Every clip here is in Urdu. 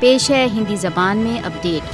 پیش ہے ہندی زبان میں اپڈیٹ۔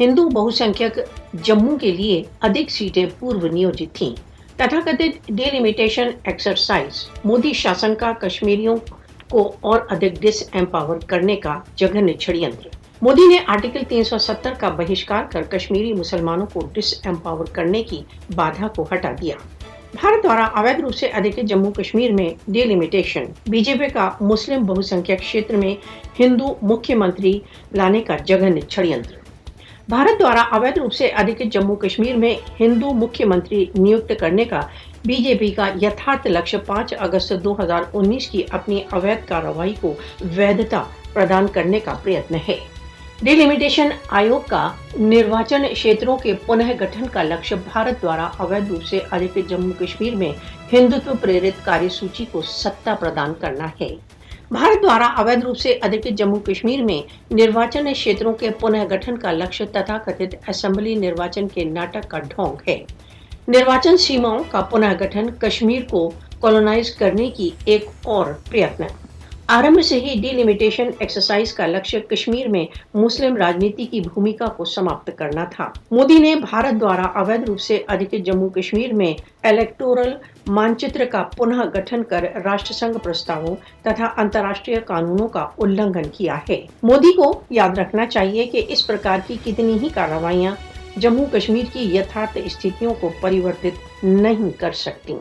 ہندو بہوسنکھیک جموں کے لیے ادھک سیٹیں پورو نیوجت تھیں۔ تتھاکتھت ڈیلیمیٹیشن ایکسرسائز مودی شاسن کا کشمیریوں کو اور ادھک ڈس ایمپاور کرنے کا جگن چھڑینتر۔ مودی نے آرٹیکل 370 کا بہشکار کر کشمیری مسلمانوں کو ڈس ایمپاور کرنے کی بادھا کو ہٹا دیا۔ بھارت دوارا اویدھ روپ سے ادھکت جموں کشمیر میں ڈیلیمیٹیشن بی جے پی کا مسلم بہوسنکھیک کھیتر میں ہندو مکھیہ منتری لانے کا جگن چھڑینتر۔ بھارت دوارا اویدھ روپ سے ادھکت جموں کشمیر میں ہندو مکھیہ منتری نیوکت کرنے کا بی جے پی کا یتھارتھ لکشیہ 5 اگست 2019 کی اپنی اویدھ کارروائی کو ویدھتا پردان کرنے کا پریتن ہے۔ ڈیلیمیٹیشن آیوگ کا نرواچن کھیتروں کے پنہ گٹھن کا لکشیہ بھارت دوارا اویدھ روپ سے ادھکت جموں کشمیر میں ہندوتو پریرت کاریہ سوچی کو ستا پردان کرنا ہے۔ بھارت دوارا اویدھ روپ سے ادھکت جموں کشمیر میں نرواچن کھیتروں کے پنہ گٹھن کا لکشیہ تتھا کتھت اسمبلی نرواچن کے ناٹک کا ڈھونگ ہے۔ نرواچن سیماؤں کا پنہ گٹھن کشمیر کو کالونائز کرنے کی ایک اور پریتن۔ آرمبھ سے ہی ڈیلیمیٹیشن ایکسرسائز کا لکشیہ کشمیر میں مسلم راجنیتی کی بھومکا کو سماپت کرنا تھا۔ مودی نے بھارت دوارا اویدھ روپ سے ادھکت جموں کشمیر میں الیکٹورل مانچتر کا پنہ گٹھن کر راشٹر سنگھ پرستاووں تتھا انترراشٹریہ قانونوں کا النگھن کیا ہے۔ مودی کو یاد رکھنا چاہیے کہ اس پرکار کی کتنی ہی کارروائیاں جموں کشمیر کی یتھارتھ استھتیوں کو پریورتت نہیں کر سکتی۔